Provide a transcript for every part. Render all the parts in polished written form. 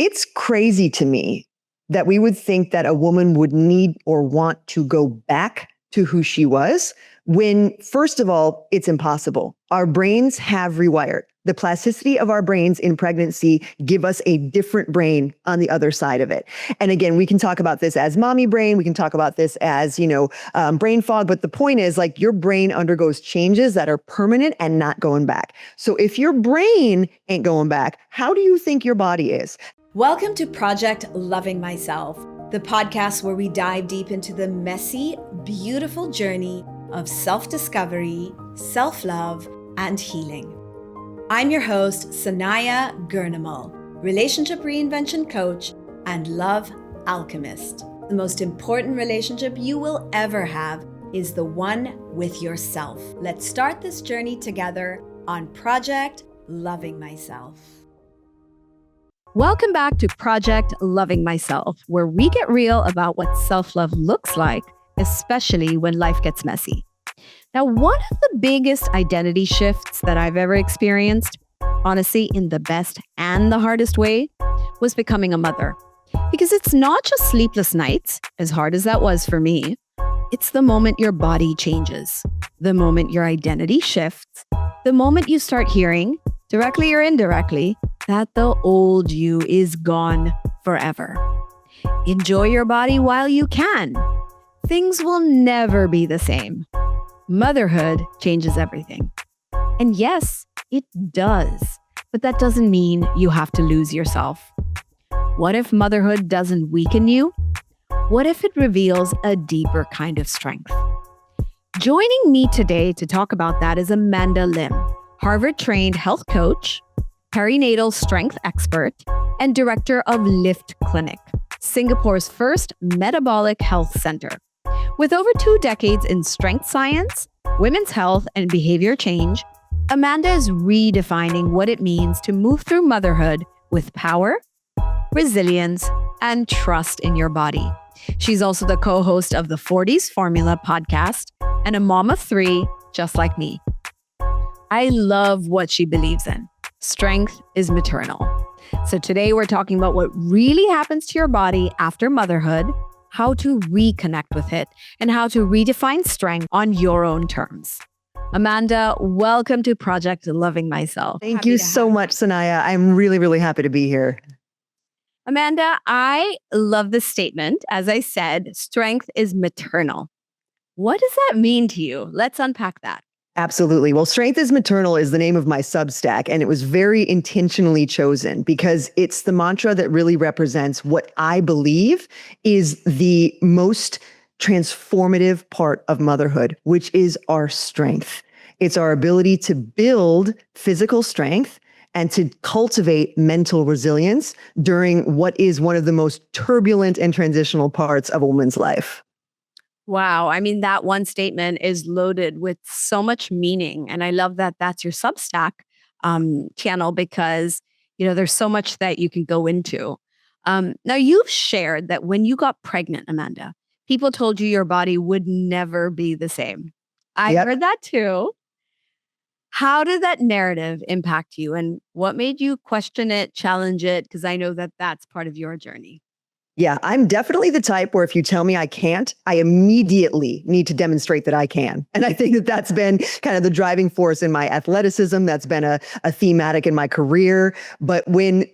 It's crazy to me that we would think that a woman would need or want to go back to who she was when, first of all, it's impossible. Our brains have rewired. The plasticity of our brains in pregnancy give us a different brain on the other side of it. And again, we can talk about this as mommy brain. We can talk about this as, brain fog. But the point is, like, your brain undergoes changes that are permanent and not going back. So if your brain ain't going back, how do you think your body is? Welcome to Project Loving Myself, the podcast where we dive deep into the messy, beautiful journey of self-discovery, self-love, and healing. I'm your host, Sanaya Gurnamal, relationship reinvention coach and love alchemist. The most important relationship you will ever have is the one with yourself. Let's start this journey together on Project Loving Myself. Welcome back to Project Loving Myself, where we get real about what self-love looks like, especially when life gets messy. Now, one of the biggest identity shifts that I've ever experienced, honestly, in the best and the hardest way, was becoming a mother. Because it's not just sleepless nights, as hard as that was for me. It's the moment your body changes, the moment your identity shifts, the moment you start hearing, directly or indirectly, that the old you is gone forever. Enjoy your body while you can. Things will never be the same. Motherhood changes everything. And yes, it does. But that doesn't mean you have to lose yourself. What if motherhood doesn't weaken you? What if it reveals a deeper kind of strength? Joining me today to talk about that is Amanda Lim, Harvard-trained health coach, perinatal strength expert, and director of Lift Clinic, Singapore's first metabolic health center. With over 2 decades in strength science, women's health, and behavior change, Amanda is redefining what it means to move through motherhood with power, resilience, and trust in your body. She's also the co-host of the 40s Formula podcast and a mom of 3, just like me. I love what she believes in. Strength is maternal. So today we're talking about what really happens to your body after motherhood, how to reconnect with it, and how to redefine strength on your own terms. Amanda, welcome to Project Loving Myself. Thank you so much, Sanaya. I'm really, really happy to be here. Amanda, I love this statement. As I said, strength is maternal. What does that mean to you? Let's unpack that. Absolutely. Well, Strength is Maternal is the name of my Substack, and it was very intentionally chosen because it's the mantra that really represents what I believe is the most transformative part of motherhood, which is our strength. It's our ability to build physical strength and to cultivate mental resilience during what is one of the most turbulent and transitional parts of a woman's life. Wow. I mean, that one statement is loaded with so much meaning. And I love that that's your Substack channel because, there's so much that you can go into. Now, you've shared that when you got pregnant, Amanda, people told you your body would never be the same. I heard that too. How did that narrative impact you? And what made you question it, challenge it? Because I know that that's part of your journey. Yeah, I'm definitely the type where if you tell me I can't, I immediately need to demonstrate that I can. And I think that that's been kind of the driving force in my athleticism. That's been a thematic in my career. But when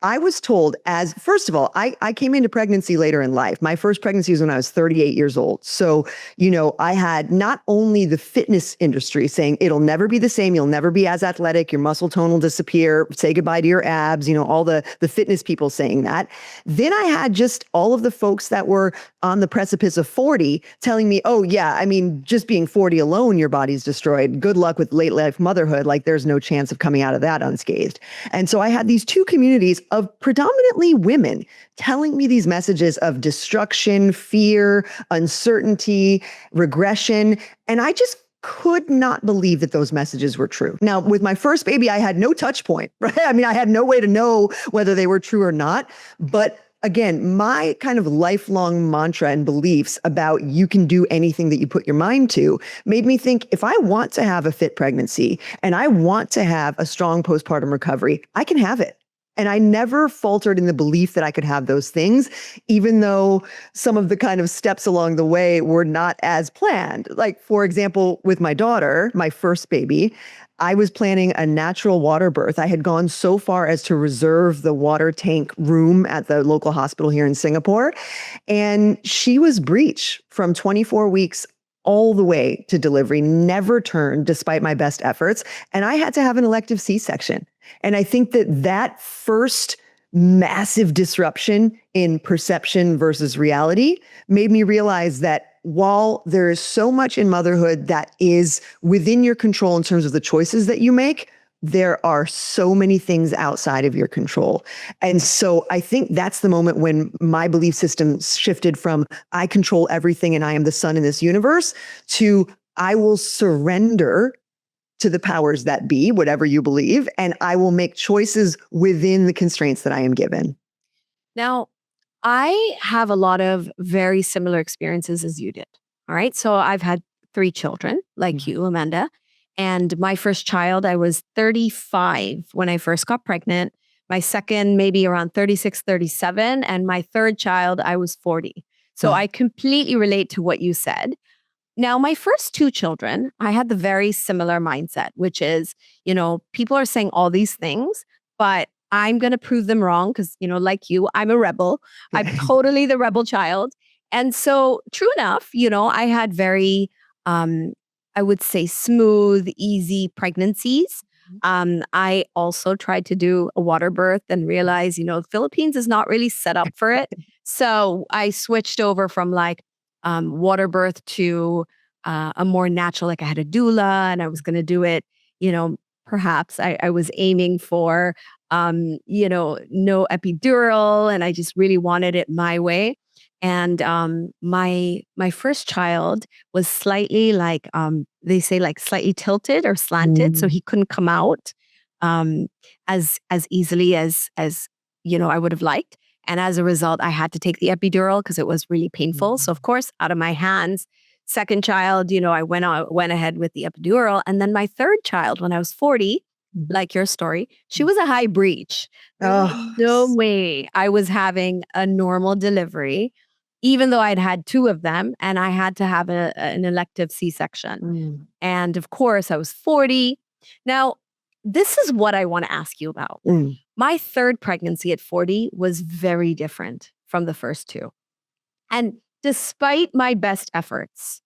I was told first of all, I came into pregnancy later in life. My first pregnancy was when I was 38 years old. So, I had not only the fitness industry saying it'll never be the same. You'll never be as athletic. Your muscle tone will disappear. Say goodbye to your abs. All the fitness people saying that. Then I had just all of the folks that were on the precipice of 40 telling me, oh yeah, I mean, just being 40 alone, your body's destroyed. Good luck with late life motherhood. Like there's no chance of coming out of that unscathed. And so I had these two communities of predominantly women telling me these messages of destruction, fear, uncertainty, regression. And I just could not believe that those messages were true. Now, with my first baby, I had no touch point, right? I mean, I had no way to know whether they were true or not. But again, my kind of lifelong mantra and beliefs about you can do anything that you put your mind to made me think if I want to have a fit pregnancy and I want to have a strong postpartum recovery, I can have it. And I never faltered in the belief that I could have those things, even though some of the kind of steps along the way were not as planned. Like, for example, with my daughter, my first baby, I was planning a natural water birth. I had gone so far as to reserve the water tank room at the local hospital here in Singapore. And she was breech from 24 weeks all the way to delivery, never turned despite my best efforts. And I had to have an elective C-section. And I think that that first massive disruption in perception versus reality made me realize that while there is so much in motherhood that is within your control in terms of the choices that you make, there are so many things outside of your control. And so I think that's the moment when my belief system shifted from I control everything and I am the sun in this universe to I will surrender to the powers that be, whatever you believe, and I will make choices within the constraints that I am given. Now, I have a lot of very similar experiences as you did. All right. So I've had 3 children, like you, Amanda. And my first child, I was 35 when I first got pregnant. My second, maybe around 36, 37. And my third child, I was 40. So I completely relate to what you said. Now, my first 2 children, I had the very similar mindset, which is, people are saying all these things, but I'm going to prove them wrong because, like you, I'm a rebel. I'm totally the rebel child. And so true enough, I had very, I would say smooth, easy pregnancies. I also tried to do a water birth and realized, the Philippines is not really set up for it. So I switched over from water birth to a more natural, like I had a doula and I was going to do it, perhaps I was aiming for, no epidural and I just really wanted it my way. And my first child was slightly they say slightly tilted or slanted, so he couldn't come out as easily as I would have liked. And as a result, I had to take the epidural because it was really painful. So of course, out of my hands. Second child, I went ahead with the epidural. And then my third child, when I was 40, like your story, she was a high breech. No way I was having a normal delivery, even though I'd had 2 of them and I had to have an elective C-section. And of course, I was 40. Now, this is what I want to ask you about. My third pregnancy at 40 was very different from the first 2. And despite my best efforts,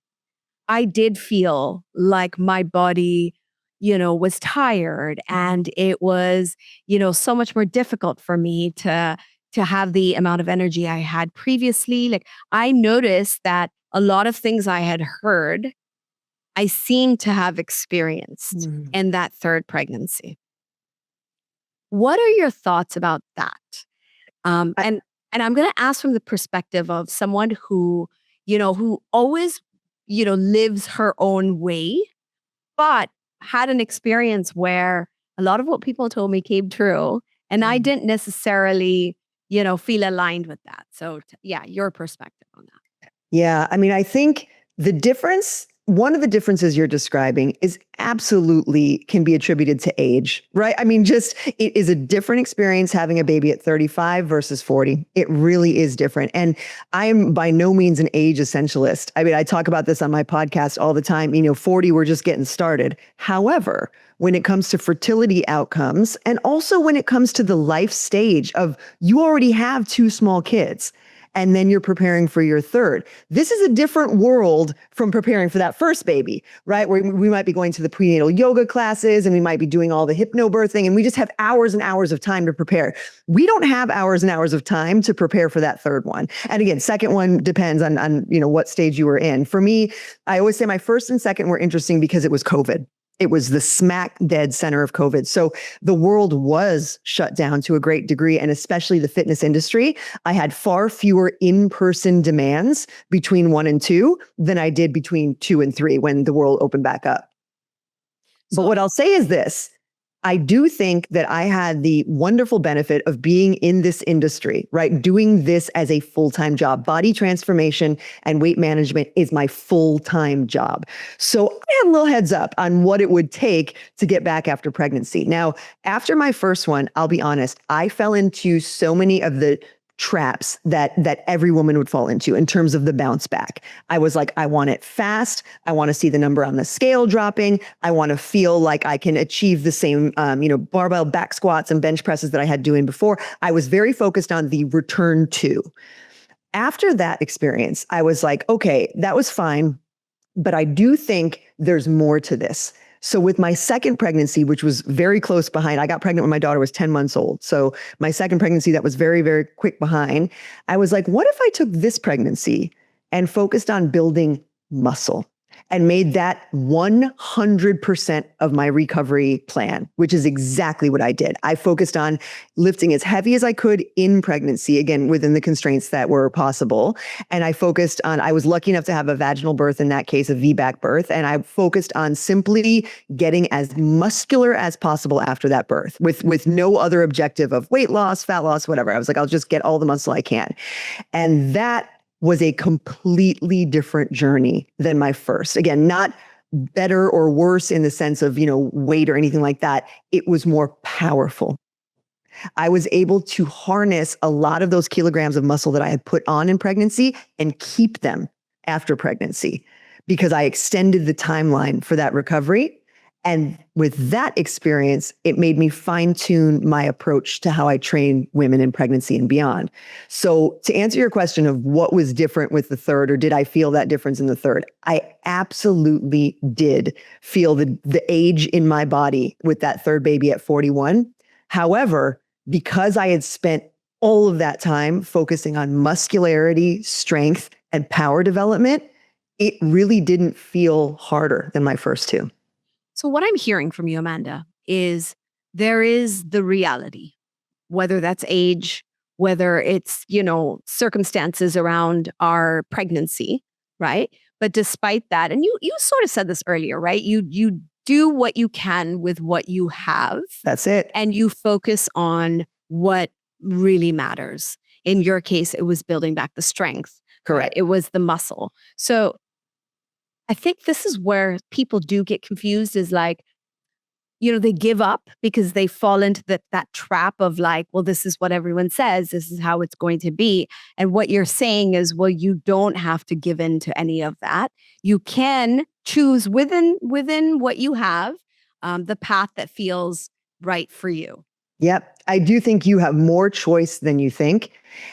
I did feel like my body, was tired and it was, so much more difficult for me to have the amount of energy I had previously. Like I noticed that a lot of things I had heard, I seemed to have experienced in that third pregnancy. What are your thoughts about that? And I'm going to ask from the perspective of someone who, who always, lives her own way, but had an experience where a lot of what people told me came true. And I didn't necessarily, feel aligned with that. So your perspective on that. Yeah. I mean, I think one of the differences you're describing is absolutely can be attributed to age, right? I mean, it is a different experience having a baby at 35 versus 40. It really is different. And I am by no means an age essentialist. I mean, I talk about this on my podcast all the time. 40, we're just getting started. However, when it comes to fertility outcomes, and also when it comes to the life stage of you already have 2 small kids, and then you're preparing for your third. This is a different world from preparing for that first baby, right? Where we might be going to the prenatal yoga classes and we might be doing all the hypnobirthing and we just have hours and hours of time to prepare. We don't have hours and hours of time to prepare for that third one. And again, second one depends on what stage you were in. For me, I always say my first and second were interesting because it was COVID. It was the smack dead center of COVID. So the world was shut down to a great degree, and especially the fitness industry. I had far fewer in-person demands between 1 and 2 than I did between 2 and 3 when the world opened back up. But what I'll say is this. I do think that I had the wonderful benefit of being in this industry, right? Doing this as a full-time job. Body transformation and weight management is my full-time job. So I had a little heads up on what it would take to get back after pregnancy. Now, after my first one, I'll be honest, I fell into so many of the traps that every woman would fall into in terms of the bounce back. I was like, I want it fast. I want to see the number on the scale dropping. I want to feel like I can achieve the same, barbell back squats and bench presses that I had doing before. I was very focused on the return to. After that experience, I was like, okay, that was fine, but I do think there's more to this. So with my second pregnancy, which was very close behind, I got pregnant when my daughter was 10 months old. So my second pregnancy, that was very, very quick behind. I was like, what if I took this pregnancy and focused on building muscle and made that 100% of my recovery plan, which is exactly what I did. I focused on lifting as heavy as I could in pregnancy, again, within the constraints that were possible. And I focused on, I was lucky enough to have a vaginal birth, in that case, a VBAC birth. And I focused on simply getting as muscular as possible after that birth with no other objective of weight loss, fat loss, whatever. I was like, I'll just get all the muscle I can. And that was a completely different journey than my first. Again, not better or worse in the sense of, weight or anything like that. It was more powerful. I was able to harness a lot of those kilograms of muscle that I had put on in pregnancy and keep them after pregnancy because I extended the timeline for that recovery. And with that experience, it made me fine-tune my approach to how I train women in pregnancy and beyond. So to answer your question of what was different with the third, or did I feel that difference in the third? I absolutely did feel the age in my body with that third baby at 41. However, because I had spent all of that time focusing on muscularity, strength, and power development, it really didn't feel harder than my first two. So what I'm hearing from you, Amanda, is there is the reality, whether that's age, whether it's, circumstances around our pregnancy, right? But despite that, and you sort of said this earlier, right? You do what you can with what you have. That's it. And you focus on what really matters. In your case, it was building back the strength. Correct. It was the muscle. So I think this is where people do get confused is like, they give up because they fall into that trap of like, well, this is what everyone says. This is how it's going to be. And what you're saying is, well, you don't have to give in to any of that. You can choose within what you have, the path that feels right for you. Yep. I do think you have more choice than you think.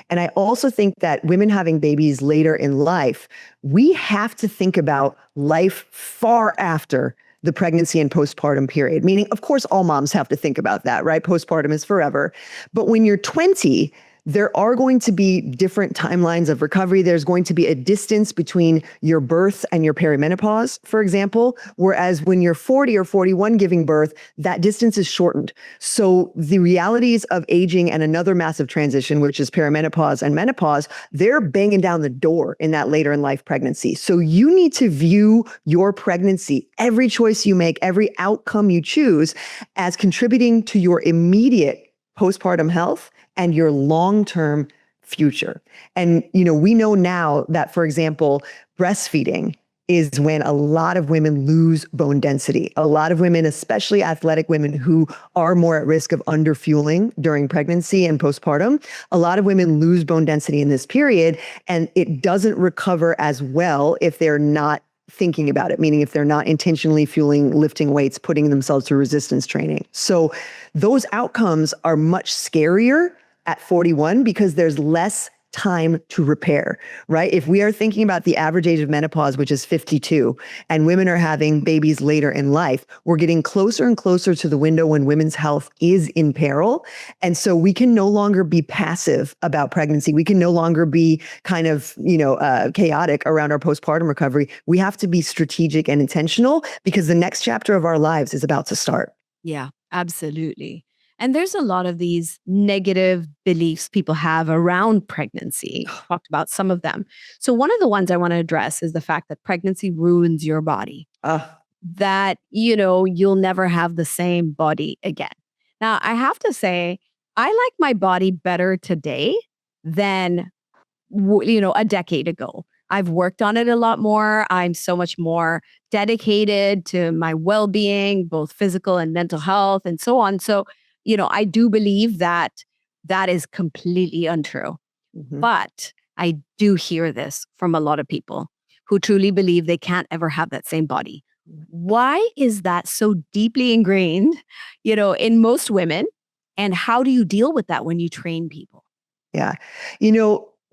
And I also think that women having babies later in life, we have to think about life far after the pregnancy and postpartum period. Meaning, of course, all moms have to think about that, right? Postpartum is forever. But when you're 20, there are going to be different timelines of recovery. There's going to be a distance between your birth and your perimenopause, for example, whereas when you're 40 or 41 giving birth, that distance is shortened. So the realities of aging and another massive transition, which is perimenopause and menopause, they're banging down the door in that later in life pregnancy. So you need to view your pregnancy, every choice you make, every outcome you choose, as contributing to your immediate postpartum health and your long-term future. And, we know now that, for example, breastfeeding is when a lot of women lose bone density. A lot of women, especially athletic women who are more at risk of underfueling during pregnancy and postpartum, a lot of women lose bone density in this period, and it doesn't recover as well if they're not thinking about it, meaning if they're not intentionally fueling, lifting weights, putting themselves through resistance training. So those outcomes are much scarier at 41 because there's less time to repair, right? If we are thinking about the average age of menopause, which is 52, and women are having babies later in life, we're getting closer and closer to the window when women's health is in peril. And so we can no longer be passive about pregnancy. We can no longer be kind of, chaotic around our postpartum recovery. We have to be strategic and intentional because the next chapter of our lives is about to start. Yeah, absolutely. And there's a lot of these negative beliefs people have around pregnancy. Talked about some of them. So one of the ones I want to address is the fact that pregnancy ruins your body. that, you'll never have the same body again. Now, I have to say, I like my body better today than, a decade ago. I've worked on it a lot more. I'm so much more dedicated to my well being, both physical and mental health, and so on. So, I do believe that that is completely untrue. Mhm. But I do hear this from a lot of people who truly believe they can't ever have that same body. Why is that so deeply ingrained, in most women? And how do you deal with that when you train people? Yeah.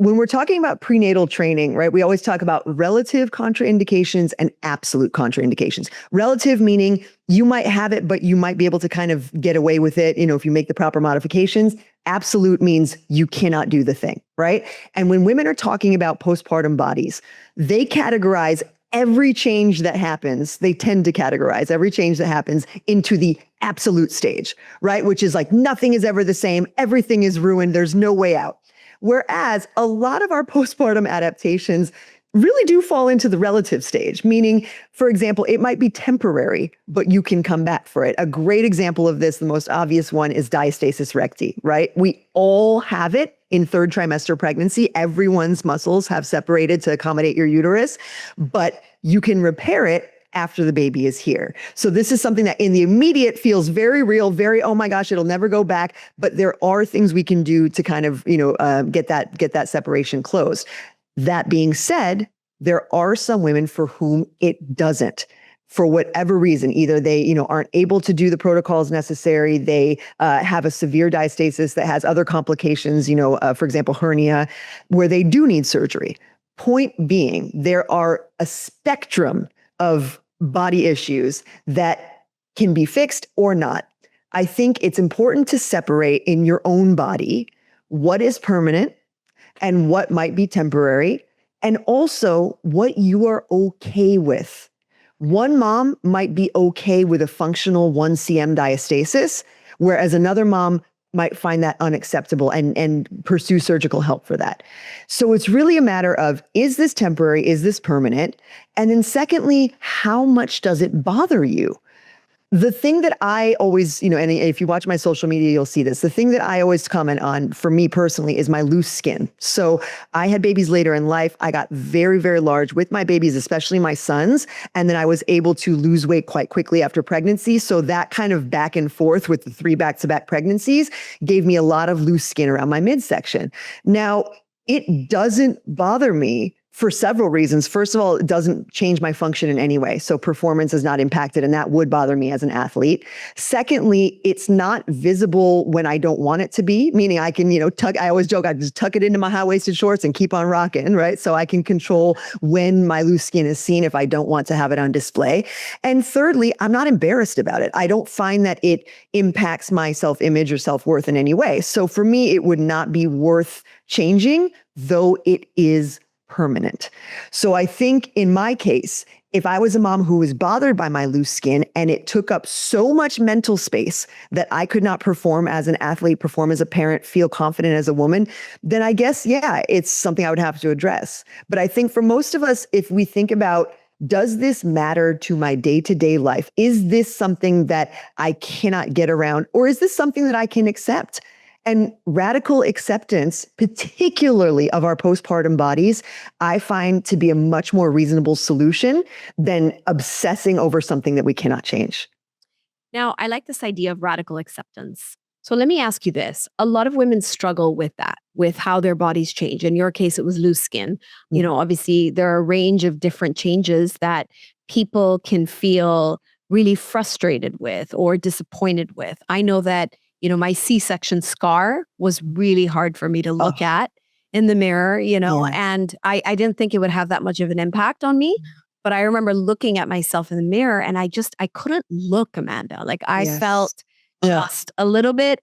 When we're talking about prenatal training, right, we always talk about relative contraindications and absolute contraindications. Relative meaning you might have it, but you might be able to kind of get away with it, if you make the proper modifications. Absolute means you cannot do the thing, right? And when women are talking about postpartum bodies, they categorize every change that happens, they tend to categorize every change that happens into the absolute stage, right? Which is like nothing is ever the same, everything is ruined, there's no way out. Whereas a lot of our postpartum adaptations really do fall into the relative stage, meaning, for example, it might be temporary, but you can come back for it. A great example of this, the most obvious one, is diastasis recti, right? We all have it in third trimester pregnancy. Everyone's muscles have separated to accommodate your uterus, but you can repair it after the baby is here. So this is something that in the immediate feels very real, very, oh my gosh, it'll never go back. But there are things we can do to kind of, get that separation closed. That being said, there are some women for whom it doesn't. For whatever reason, either they, aren't able to do the protocols necessary, they have a severe diastasis that has other complications, for example, hernia, where they do need surgery. Point being, there are a spectrum of body issues that can be fixed or not. I think it's important to separate in your own body what is permanent and what might be temporary, and also what you are okay with. One mom might be okay with a functional 1 cm diastasis, whereas another mom might find that unacceptable and pursue surgical help for that. So it's really a matter of, is this temporary? Is this permanent? And then secondly, how much does it bother you? The thing that I always, and if you watch my social media, you'll see this. The thing that I always comment on for me personally is my loose skin. So I had babies later in life. I got very, very large with my babies, especially my sons. And then I was able to lose weight quite quickly after pregnancy. So that kind of back and forth with the 3 back-to-back pregnancies gave me a lot of loose skin around my midsection. Now, it doesn't bother me for several reasons. First of all, it doesn't change my function in any way. So performance is not impacted, and that would bother me as an athlete. Secondly, it's not visible when I don't want it to be, meaning I can, I always joke, I just tuck it into my high-waisted shorts and keep on rocking, right? So I can control when my loose skin is seen if I don't want to have it on display. And thirdly, I'm not embarrassed about it. I don't find that it impacts my self-image or self-worth in any way. So for me, it would not be worth changing, though it is permanent. So I think in my case, if I was a mom who was bothered by my loose skin and it took up so much mental space that I could not perform as an athlete, perform as a parent, feel confident as a woman, then I guess, yeah, it's something I would have to address. But I think for most of us, if we think about, does this matter to my day-to-day life? Is this something that I cannot get around? Or is this something that I can accept? And radical acceptance, particularly of our postpartum bodies, I find to be a much more reasonable solution than obsessing over something that we cannot change. Now, I like this idea of radical acceptance. So let me ask you this. A lot of women struggle with that, with how their bodies change. In your case, it was loose skin. Obviously, there are a range of different changes that people can feel really frustrated with or disappointed with. I know that my C-section scar was really hard for me to look at in the mirror, Yes. and I didn't think it would have that much of an impact on me. But I remember looking at myself in the mirror and I couldn't look, Amanda. Like I Yes. felt just a little bit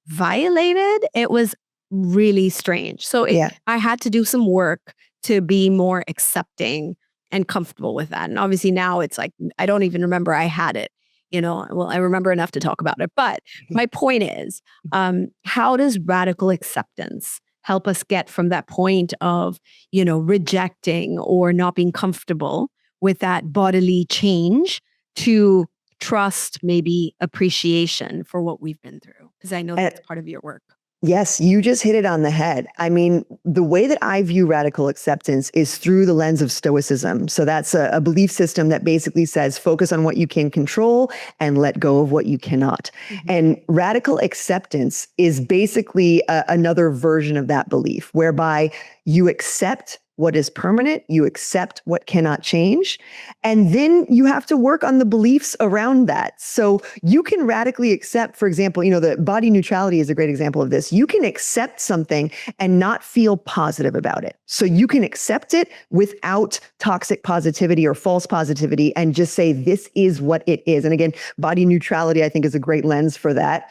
violated. It was really strange. So I had to do some work to be more accepting and comfortable with that. And obviously now it's like, I don't even remember I had it. Well, I remember enough to talk about it. But my point is, how does radical acceptance help us get from that point of, rejecting or not being comfortable with that bodily change to trust, maybe appreciation for what we've been through? Because I know that's part of your work. Yes, you just hit it on the head. I mean, the way that I view radical acceptance is through the lens of Stoicism. So that's a belief system that basically says focus on what you can control and let go of what you cannot. And radical acceptance is basically another version of that belief, whereby you accept what is permanent, you accept what cannot change, and then you have to work on the beliefs around that. So you can radically accept, for example, the body neutrality is a great example of this. You can accept something and not feel positive about it. So you can accept it without toxic positivity or false positivity and just say, this is what it is. And again, body neutrality, I think, is a great lens for that.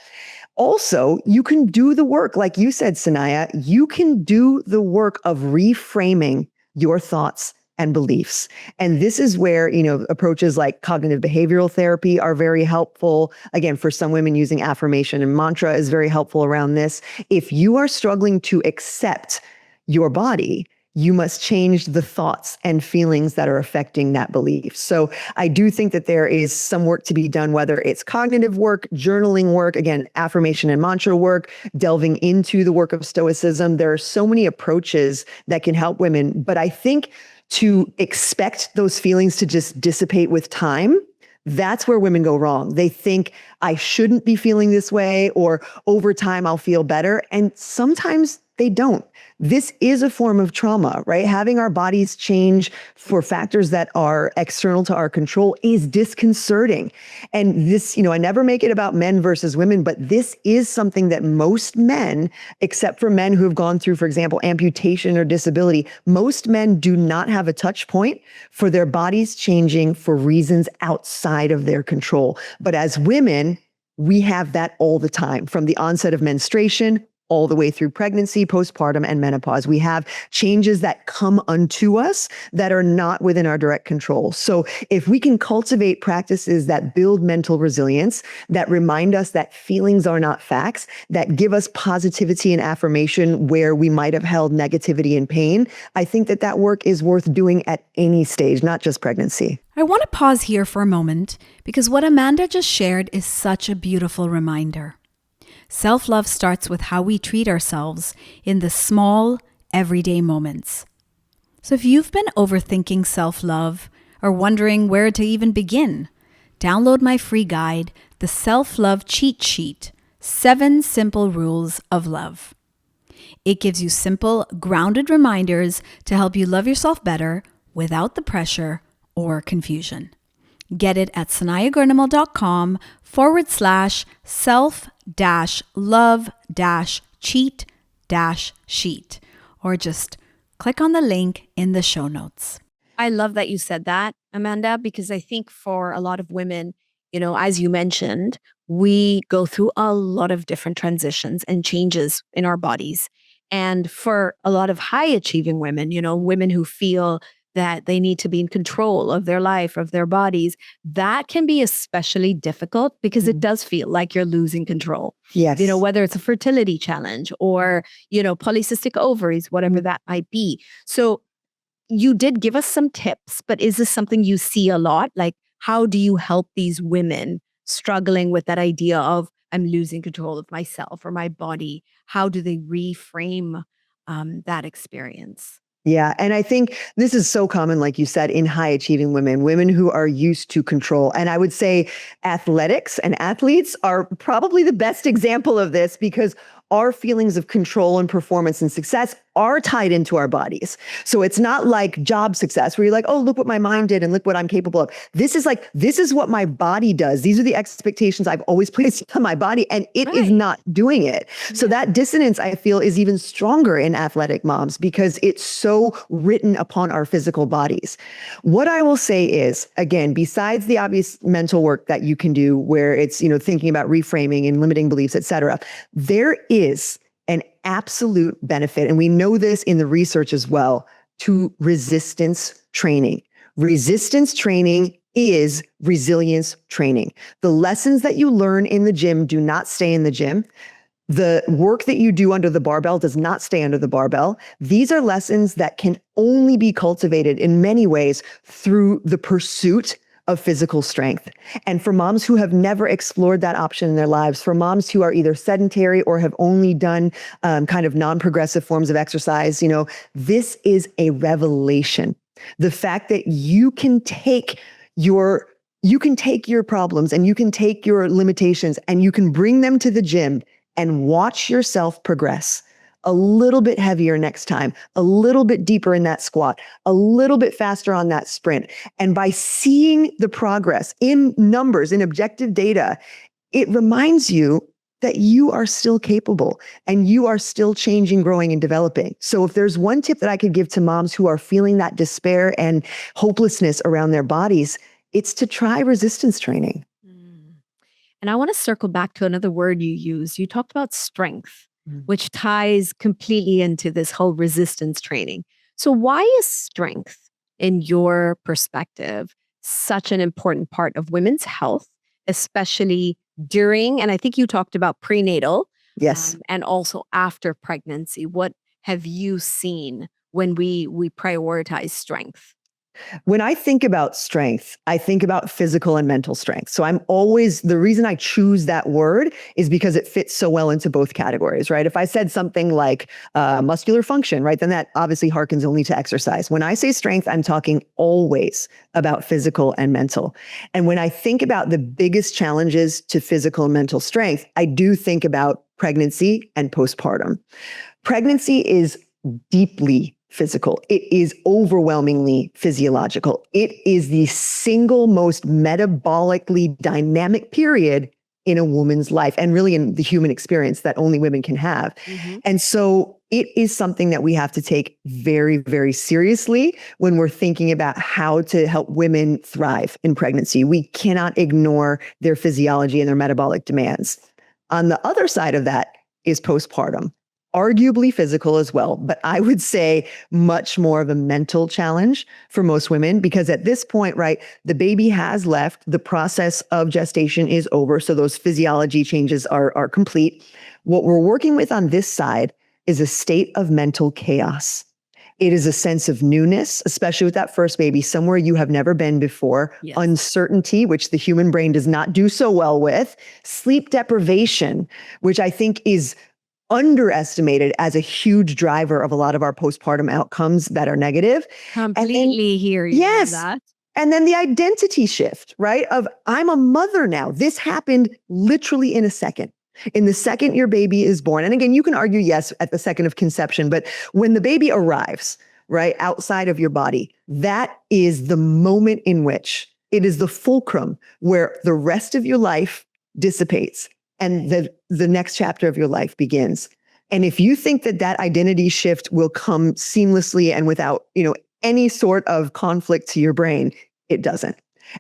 Also, you can do the work, like you said, Sanaya, you can do the work of reframing your thoughts and beliefs. And this is where, approaches like cognitive behavioral therapy are very helpful. Again, for some women, using affirmation and mantra is very helpful around this. If you are struggling to accept your body, you must change the thoughts and feelings that are affecting that belief. So I do think that there is some work to be done, whether it's cognitive work, journaling work, again, affirmation and mantra work, delving into the work of Stoicism. There are so many approaches that can help women. But I think to expect those feelings to just dissipate with time, that's where women go wrong. They think, I shouldn't be feeling this way, or over time I'll feel better. And sometimes they don't. This is a form of trauma, right? Having our bodies change for factors that are external to our control is disconcerting. And this, I never make it about men versus women, but this is something that most men, except for men who have gone through, for example, amputation or disability, most men do not have a touch point for their bodies changing for reasons outside of their control. But as women, we have that all the time, from the onset of menstruation all the way through pregnancy, postpartum, and menopause. We have changes that come unto us that are not within our direct control. So if we can cultivate practices that build mental resilience, that remind us that feelings are not facts, that give us positivity and affirmation where we might have held negativity and pain, I think that work is worth doing at any stage, not just pregnancy. I want to pause here for a moment because what Amanda just shared is such a beautiful reminder. Self-love starts with how we treat ourselves in the small, everyday moments. So if you've been overthinking self-love or wondering where to even begin, download my free guide, The Self-Love Cheat Sheet, 7 Simple Rules of Love. It gives you simple, grounded reminders to help you love yourself better without the pressure or confusion. Get it at sanayagurnimal.com/self-love-cheat-sheet, or just click on the link in the show notes. I love that you said that, Amanda, because I think for a lot of women, as you mentioned, we go through a lot of different transitions and changes in our bodies. And for a lot of high achieving women, women who feel that they need to be in control of their life, of their bodies, that can be especially difficult because it does feel like you're losing control. Yes. Whether it's a fertility challenge or, polycystic ovaries, whatever that might be. So you did give us some tips, but is this something you see a lot? Like, how do you help these women struggling with that idea of I'm losing control of myself or my body? How do they reframe that experience? Yeah. And I think this is so common, like you said, in high achieving women who are used to control. And I would say athletics and athletes are probably the best example of this, because our feelings of control and performance and success are tied into our bodies. So it's not like job success where you're like, oh, look what my mind did and look what I'm capable of. This is what my body does. These are the expectations I've always placed on my body, and it is not doing it. So that dissonance, I feel, is even stronger in athletic moms because it's so written upon our physical bodies. What I will say is, again, besides the obvious mental work that you can do where it's, thinking about reframing and limiting beliefs, et cetera, there is an absolute benefit, and we know this in the research as well, to resistance training. Resistance training is resilience training. The lessons that you learn in the gym do not stay in the gym. The work that you do under the barbell does not stay under the barbell. These are lessons that can only be cultivated in many ways through the pursuit of physical strength. And for moms who have never explored that option in their lives, for moms who are either sedentary or have only done kind of non-progressive forms of exercise, this is a revelation. The fact that you can take your problems and you can take your limitations and you can bring them to the gym and watch yourself progress a little bit heavier next time, a little bit deeper in that squat, a little bit faster on that sprint. And by seeing the progress in numbers, in objective data, it reminds you that you are still capable and you are still changing, growing, and developing. So if there's one tip that I could give to moms who are feeling that despair and hopelessness around their bodies, it's to try resistance training. And I want to circle back to another word you used. You talked about strength, which ties completely into this whole resistance training. So why is strength, in your perspective, such an important part of women's health, especially during, and I think you talked about prenatal, Yes. and also after pregnancy? What have you seen when we prioritize strength? When I think about strength, I think about physical and mental strength. So the reason I choose that word is because it fits so well into both categories, right? If I said something like muscular function, right, then that obviously harkens only to exercise. When I say strength, I'm talking always about physical and mental. And when I think about the biggest challenges to physical and mental strength, I do think about pregnancy and postpartum. Pregnancy is deeply physical. It is overwhelmingly physiological. It is the single most metabolically dynamic period in a woman's life and really in the human experience that only women can have. And so it is something that we have to take very, very seriously when we're thinking about how to help women thrive in pregnancy. We cannot ignore their physiology and their metabolic demands. On the other side of that is postpartum. Arguably physical as well, but I would say much more of a mental challenge for most women because at this point, right, the baby has left, the process of gestation is over, so those physiology changes are complete. What we're working with on this side is a state of mental chaos. It is a sense of newness, especially with that first baby, somewhere you have never been before, uncertainty, which the human brain does not do so well with, sleep deprivation, which I think is underestimated as a huge driver of a lot of our postpartum outcomes that are negative. Completely hear you on that. And then the identity shift, right? Of I'm a mother now. This happened literally in a second. In the second your baby is born. And again, you can argue, yes, at the second of conception, but when the baby arrives, right, outside of your body, that is the moment in which it is the fulcrum where the rest of your life dissipates and the next chapter of your life begins. And if you think that identity shift will come seamlessly and without, any sort of conflict to your brain, it doesn't.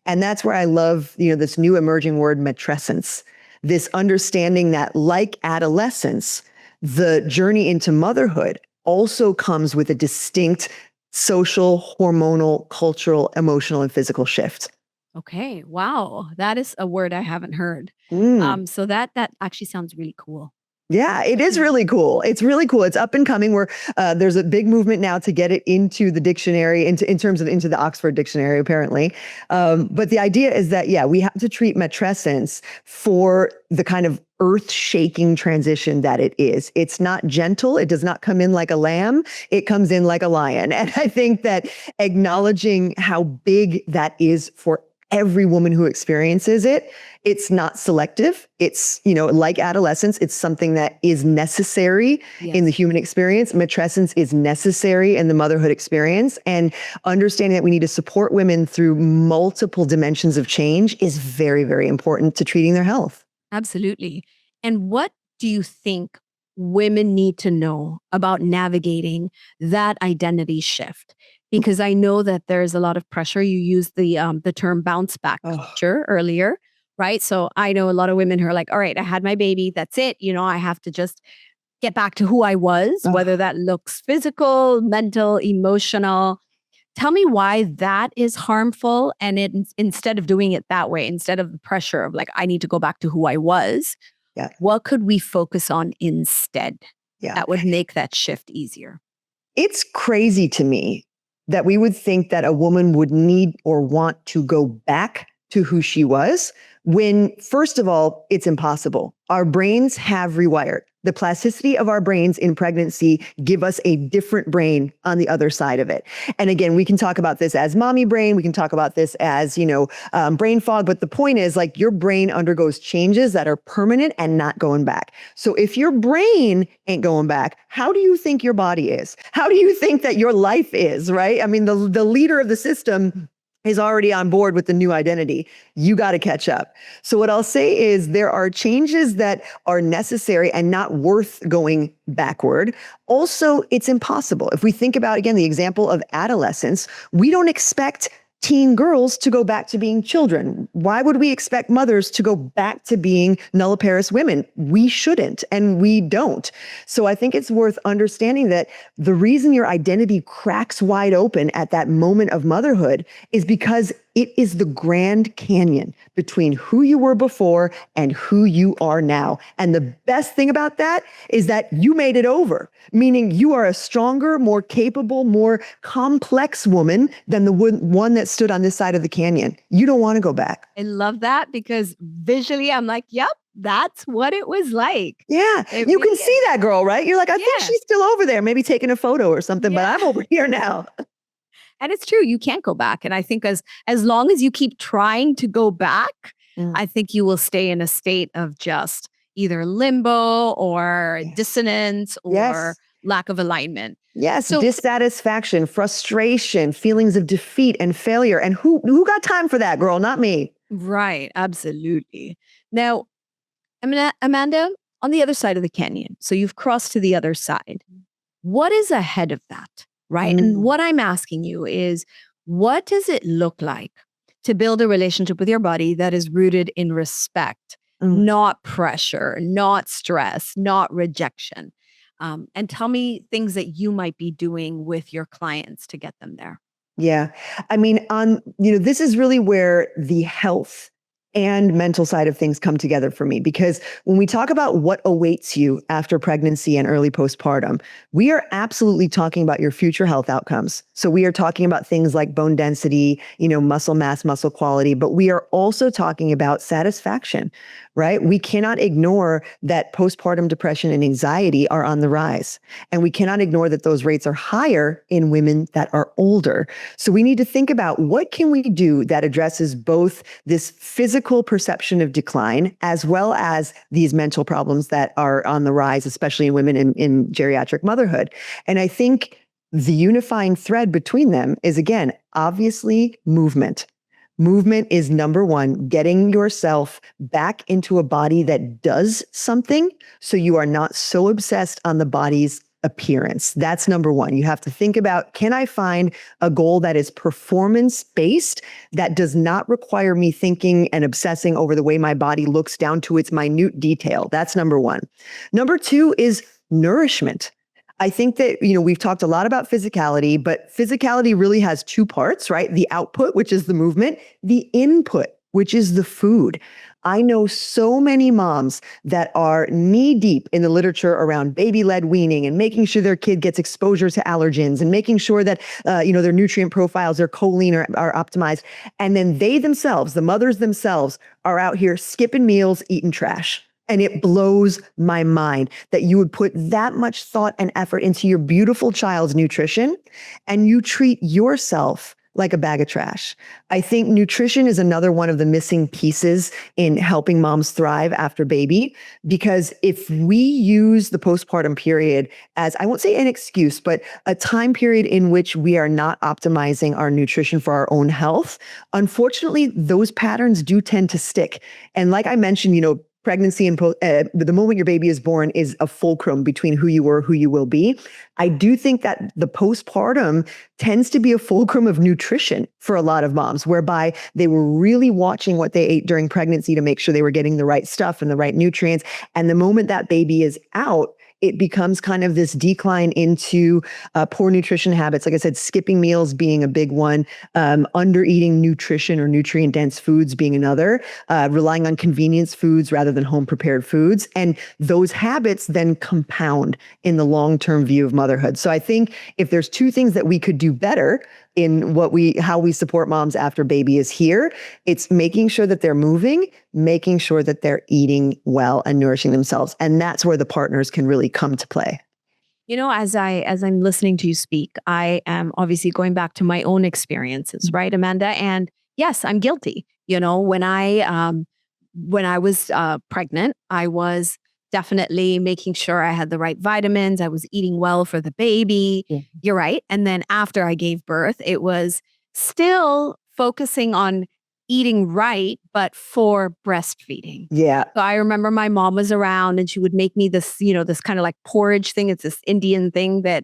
And that's where I love, this new emerging word, matrescence, this understanding that like adolescence, the journey into motherhood also comes with a distinct social, hormonal, cultural, emotional, and physical shift. Okay. Wow. That is a word I haven't heard. So that actually sounds really cool. Yeah, it is really cool. It's really cool. It's up and coming. There's a big movement now to get it into the dictionary, into the Oxford Dictionary, apparently. But the idea is that, we have to treat matrescence for the kind of earth-shaking transition that it is. It's not gentle. It does not come in like a lamb. It comes in like a lion. And I think that acknowledging how big that is for every woman who experiences it, it's not selective. It's, like adolescence, it's something that is necessary in the human experience. Matrescence is necessary in the motherhood experience. And understanding that we need to support women through multiple dimensions of change is very, very important to treating their health. Absolutely. And what do you think women need to know about navigating that identity shift? Because I know that there's a lot of pressure. You used the term bounce back culture earlier, right? So I know a lot of women who are like, all right, I had my baby. That's it. I have to just get back to who I was, whether that looks physical, mental, emotional. Tell me why that is harmful. And instead of doing it that way, instead of the pressure of like, I need to go back to who I was, what could we focus on instead that would make that shift easier? It's crazy to me that we would think that a woman would need or want to go back to who she was, when, first of all, it's impossible. Our brains have rewired. The plasticity of our brains in pregnancy give us a different brain on the other side of it. And again, we can talk about this as mommy brain. We can talk about this as, brain fog. But the point is, like, your brain undergoes changes that are permanent and not going back. So if your brain ain't going back, how do you think your body is? How do you think that your life is, right? I mean, the leader of the system is already on board with the new identity. You got to catch up. So what I'll say is there are changes that are necessary and not worth going backward. Also, it's impossible. If we think about, again, the example of adolescence, we don't expect teen girls to go back to being children. Why would we expect mothers to go back to being nulliparous women? We shouldn't, and we don't. So I think it's worth understanding that the reason your identity cracks wide open at that moment of motherhood is because it is the Grand Canyon between who you were before and who you are now. And the best thing about that is that you made it over, meaning you are a stronger, more capable, more complex woman than the one that stood on this side of the canyon. You don't want to go back. I love that because visually I'm like, yep, that's what it was like. Yeah, you can see that girl, right? You're like, I think she's still over there, maybe taking a photo or something, but I'm over here now. And it's true, you can't go back. And I think as long as you keep trying to go back, I think you will stay in a state of just either limbo or dissonance or lack of alignment. Yes, so, dissatisfaction, frustration, feelings of defeat and failure. And who got time for that, girl? Not me. Right, absolutely. Now, Amanda, on the other side of the canyon, so you've crossed to the other side. What is ahead of that? Right. And what I'm asking you is, what does it look like to build a relationship with your body that is rooted in respect, not pressure, not stress, not rejection? And tell me things that you might be doing with your clients to get them there. Yeah. I mean, this is really where the health and mental side of things come together for me, because when we talk about what awaits you after pregnancy and early postpartum, we are absolutely talking about your future health outcomes. So we are talking about things like bone density, muscle mass, muscle quality, but we are also talking about satisfaction, right? We cannot ignore that postpartum depression and anxiety are on the rise. And we cannot ignore that those rates are higher in women that are older. So we need to think about what can we do that addresses both this physical perception of decline, as well as these mental problems that are on the rise, especially in women in geriatric motherhood. And I think the unifying thread between them is, again, obviously movement. Movement is number one, getting yourself back into a body that does something so you are not so obsessed on the body's appearance. That's number one. You have to think about, can I find a goal that is performance-based, that does not require me thinking and obsessing over the way my body looks down to its minute detail? That's number one. Number two is nourishment. I think that, we've talked a lot about physicality, but physicality really has two parts, right? The output, which is the movement, the input, which is the food. I know so many moms that are knee deep in the literature around baby-led weaning and making sure their kid gets exposure to allergens and making sure that, their nutrient profiles, their choline are optimized. And then they themselves, the mothers themselves, are out here skipping meals, eating trash. And it blows my mind that you would put that much thought and effort into your beautiful child's nutrition and you treat yourself like a bag of trash. I think nutrition is another one of the missing pieces in helping moms thrive after baby, because if we use the postpartum period as, I won't say an excuse, but a time period in which we are not optimizing our nutrition for our own health, unfortunately, those patterns do tend to stick. And like I mentioned, pregnancy and the moment your baby is born is a fulcrum between who you were, who you will be. I do think that the postpartum tends to be a fulcrum of nutrition for a lot of moms, whereby they were really watching what they ate during pregnancy to make sure they were getting the right stuff and the right nutrients. And the moment that baby is out, it becomes kind of this decline into poor nutrition habits. Like I said, skipping meals being a big one, under eating nutrition or nutrient dense foods being another, relying on convenience foods rather than home prepared foods. And those habits then compound in the long-term view of motherhood. So I think if there's two things that we could do better, in how we support moms after baby is here. It's making sure that they're moving, making sure that they're eating well and nourishing themselves. And that's where the partners can really come to play. As I'm listening to you speak, I am obviously going back to my own experiences, right, Amanda? And yes, I'm guilty. When I was pregnant, I was definitely making sure I had the right vitamins. I was eating well for the baby. Yeah. You're right. And then after I gave birth, it was still focusing on eating right, but for breastfeeding. Yeah. So I remember my mom was around and she would make me this, this kind of like porridge thing. It's this Indian thing that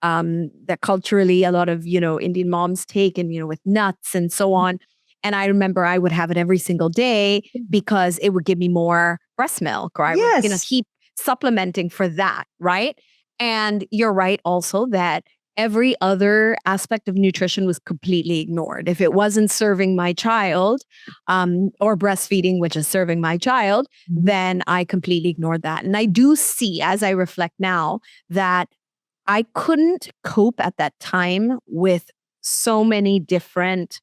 that culturally a lot of, Indian moms take, and, with nuts and so on. And I remember I would have it every single day because it would give me more breast milk, or I would, keep supplementing for that. Right. And you're right also that every other aspect of nutrition was completely ignored. If it wasn't serving my child, or breastfeeding, which is serving my child, then I completely ignored that. And I do see, as I reflect now, that I couldn't cope at that time with so many different,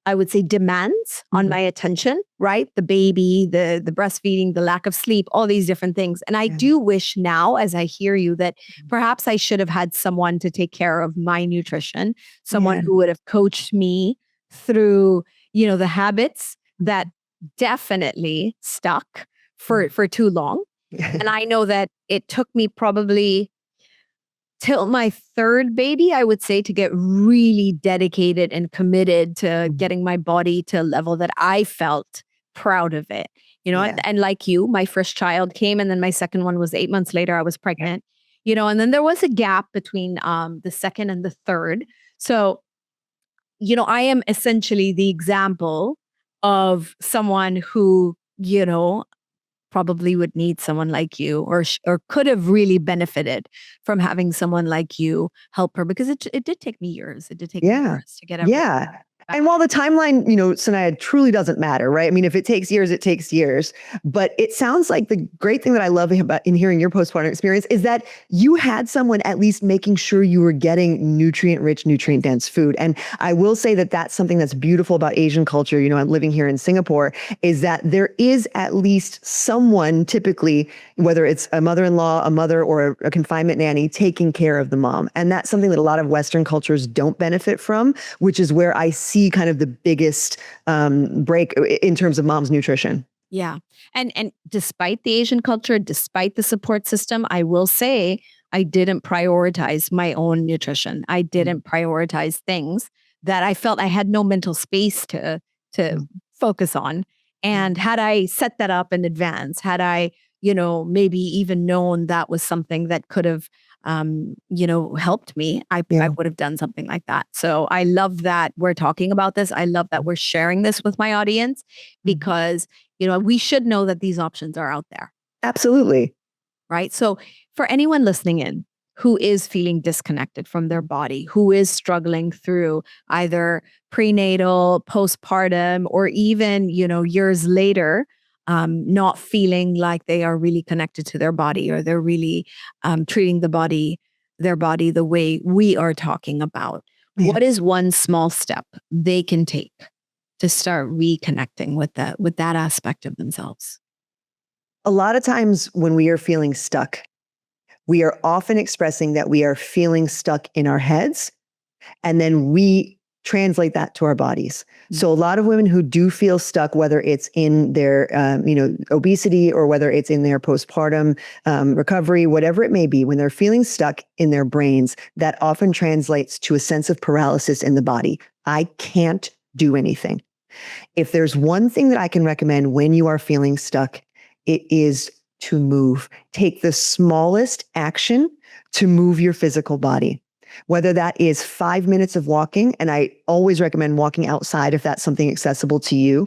I would say, demands on my attention, right? The baby, the breastfeeding, the lack of sleep, all these different things. And I do wish now, as I hear you, that perhaps I should have had someone to take care of my nutrition, someone who would have coached me through, the habits that definitely stuck for too long. And I know that it took me probably till my third baby, I would say, to get really dedicated and committed to getting my body to a level that I felt proud of it. And like you, my first child came, and then my second one was 8 months later, I was pregnant, and then there was a gap between the second and the third. So, I am essentially the example of someone who, probably would need someone like you, or could have really benefited from having someone like you help her, because it did take me years. It did take me years to get everything. Yeah. And while the timeline, Sanaya, truly doesn't matter, right? I mean, if it takes years, it takes years. But it sounds like the great thing that I love about in hearing your postpartum experience is that you had someone at least making sure you were getting nutrient-rich, nutrient-dense food. And I will say that that's something that's beautiful about Asian culture. I'm living here in Singapore, is that there is at least someone, typically, whether it's a mother-in-law, a mother, or a confinement nanny, taking care of the mom. And that's something that a lot of Western cultures don't benefit from, which is where I see kind of the biggest break in terms of mom's nutrition. Yeah. And despite the Asian culture, despite the support system, I will say I didn't prioritize my own nutrition. I didn't prioritize things that I felt I had no mental space to focus on. And had I set that up in advance, had I, maybe even known that was something that could have helped me, I would have done something like that. So I love that we're talking about this. I love that we're sharing this with my audience, because, we should know that these options are out there. Absolutely. Right. So for anyone listening in who is feeling disconnected from their body, who is struggling through either prenatal, postpartum, or even, years later, not feeling like they are really connected to their body, or they're really treating their body the way we are talking about. Yeah. What is one small step they can take to start reconnecting with that aspect of themselves? A lot of times when we are feeling stuck, we are often expressing that we are feeling stuck in our heads, and then we translate that to our bodies. So a lot of women who do feel stuck, whether it's in their, obesity, or whether it's in their postpartum recovery, whatever it may be, when they're feeling stuck in their brains, that often translates to a sense of paralysis in the body. I can't do anything. If there's one thing that I can recommend when you are feeling stuck, it is to move. Take the smallest action to move your physical body. Whether that is 5 minutes of walking, and I always recommend walking outside if that's something accessible to you.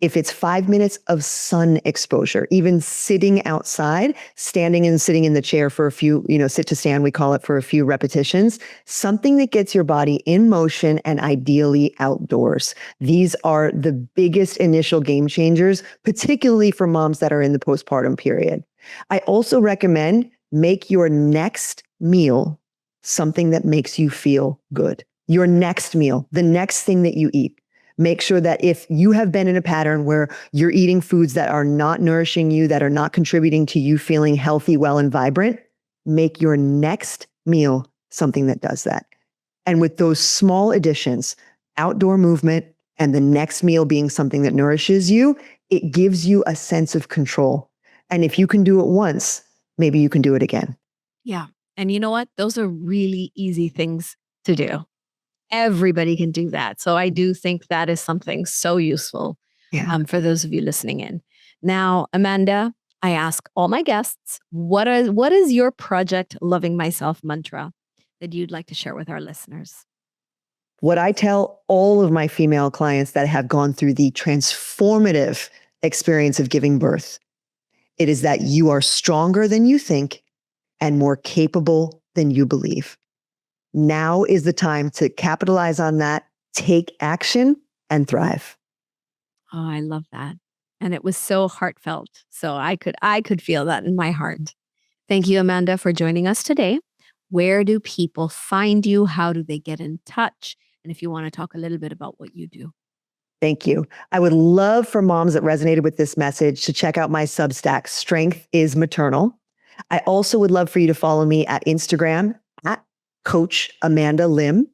If it's 5 minutes of sun exposure, even sitting outside, standing and sitting in the chair for a few, sit to stand, we call it, for a few repetitions, something that gets your body in motion and ideally outdoors. These are the biggest initial game changers, particularly for moms that are in the postpartum period. I also recommend make your next meal something that makes you feel good. Your next meal, the next thing that you eat. Make sure that if you have been in a pattern where you're eating foods that are not nourishing you, that are not contributing to you feeling healthy, well, and vibrant, make your next meal something that does that. And with those small additions, outdoor movement and the next meal being something that nourishes you, it gives you a sense of control. And if you can do it once, maybe you can do it again. Yeah. And you know what? Those are really easy things to do. Everybody can do that. So I do think that is something so useful for those of you listening in. Now, Amanda, I ask all my guests, what is your Project Loving Myself mantra that you'd like to share with our listeners? What I tell all of my female clients that have gone through the transformative experience of giving birth, it is that you are stronger than you think and more capable than you believe. Now is the time to capitalize on that, take action, and thrive. Oh, I love that. And it was so heartfelt. So I could feel that in my heart. Thank you, Amanda, for joining us today. Where do people find you? How do they get in touch? And if you want to talk a little bit about what you do. Thank you. I would love for moms that resonated with this message to check out my Substack, Strength is Maternal. I also would love for you to follow me at Instagram at Coach Amanda Lim.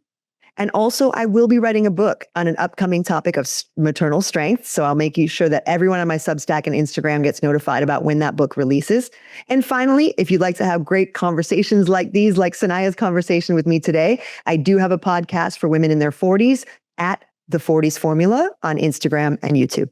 And also, I will be writing a book on an upcoming topic of maternal strength. So I'll make sure that everyone on my Substack and Instagram gets notified about when that book releases. And finally, if you'd like to have great conversations like these, like Sanaya's conversation with me today, I do have a podcast for women in their 40s at The 40s Formula on Instagram and YouTube.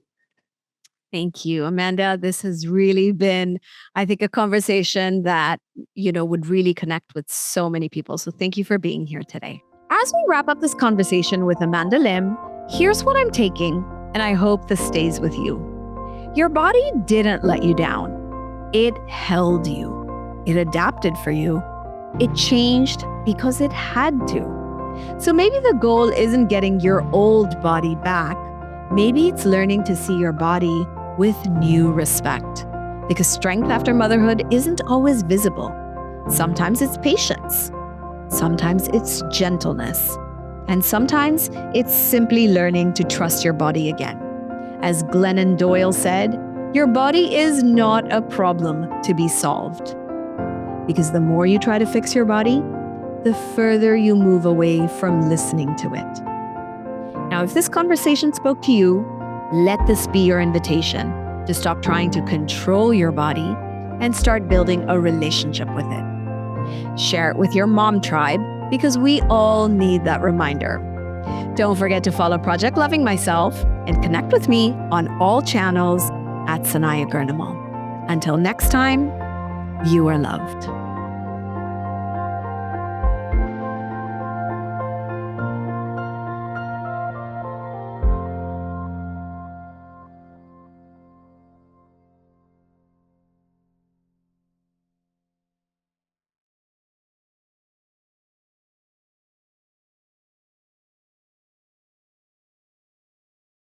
Thank you, Amanda. This has really been, I think, a conversation that, would really connect with so many people. So thank you for being here today. As we wrap up this conversation with Amanda Lim, here's what I'm taking, and I hope this stays with you. Your body didn't let you down. It held you. It adapted for you. It changed because it had to. So maybe the goal isn't getting your old body back. Maybe it's learning to see your body with new respect. Because strength after motherhood isn't always visible. Sometimes it's patience. Sometimes it's gentleness. And sometimes it's simply learning to trust your body again. As Glennon Doyle said, your body is not a problem to be solved. Because the more you try to fix your body, the further you move away from listening to it. Now, if this conversation spoke to you, let this be your invitation to stop trying to control your body and start building a relationship with it. Share it with your mom tribe because we all need that reminder. Don't forget to follow Project Loving Myself and connect with me on all channels at Sanaya Gurnamal. Until next time, you are loved.